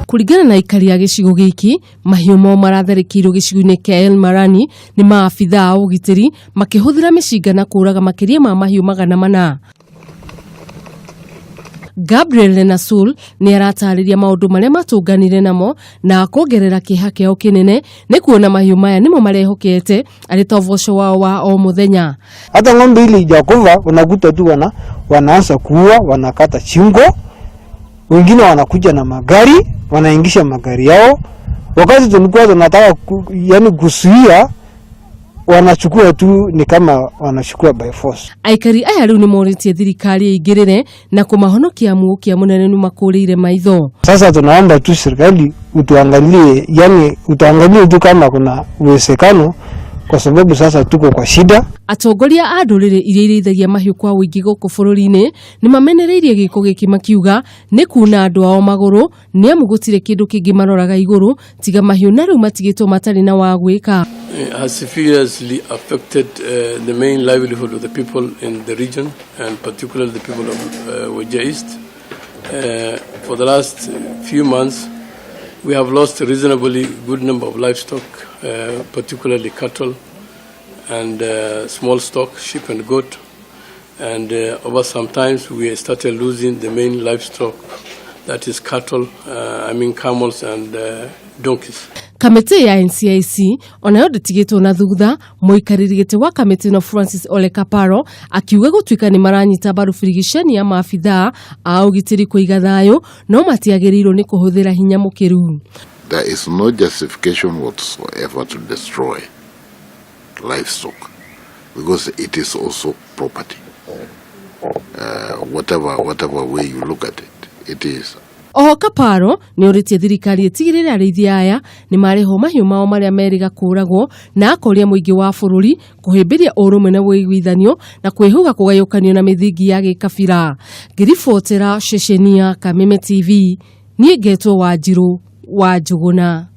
Kuringana na ikari ya gicigo giki, mahiu mao maratharikirwo gicigo-ini kia Elmarani ni maabithaa a ugitiri makihuthira micinga na kuraga makiria ma mahiu magana mana. Gabriel Nasul ni aratariria maundu maria matunganire namo na akongerera kiha kiao kinene ni kuona mahiu maya nimo marehokete ari tovoco wao wa o muthenya. Hata ng'ombe ile ijakuva unakuta tu wanaanza kuua, wanakata shingo, wengine wanakuja na magari, wanaingisha magari yao. Wakati tulikuwa tunataka kusuia, wanachukua tu ni kama wanachukua by force. Aikari aya riu ni moritie thirikari igirire na kumahonokia muokia munene ni makurire maitho. Sasa tunaomba tu serikali utuangalie, utaangalie tu kama kuna uwezekano, kwa sababu sasa tuko kwa shida. Atongoria a ndurire iria irĩithagia mahiu kwa wĩingĩ gũkũ bũrũri-inĩ nimamenereirie gĩko gĩkĩ makiuga nĩ kuna andũ ao magũrũ nĩ amu gũtirĩ kĩndũ kĩngĩ maroraga igũrũ tiga mahiu na rĩu matigĩtwo matarĩ na wa gwĩka. Has seriously affected the main livelihood of the people in the region and particularly the people of Wajir East. For the last few months we have lost a reasonably good number of livestock, particularly cattle and small stock, sheep and goat. And over some times we started losing the main livestock, that is cattle, camels and donkeys. Kamiti ya NCIC onayo nditigitwo na thutha. Muikariri giti wa kamiti no Francis Ole Kaparo akiuga gutuika ni maranyita baru firigisheni ya maabithaa a ugitiri kuiga thayo no matiagĩrĩirwo ni kuhuthira hinya mukiru. There is no justification whatsoever to destroy livestock because it is also property. Whatever way you look at it, it is. Oho Kaparo ni uritie thirikari itigirire ariithia aya ni mareho mahiu mao maria meriga kuragwo na akoria muingi wa bururi kuhimbiria urumwe na uiguithanio na kwihuga kugayukanio na mithingi ya gikabira. Ngiribotera ceceni ya Kamiti TV ni ngetwo Wanjiru wa Njuguna.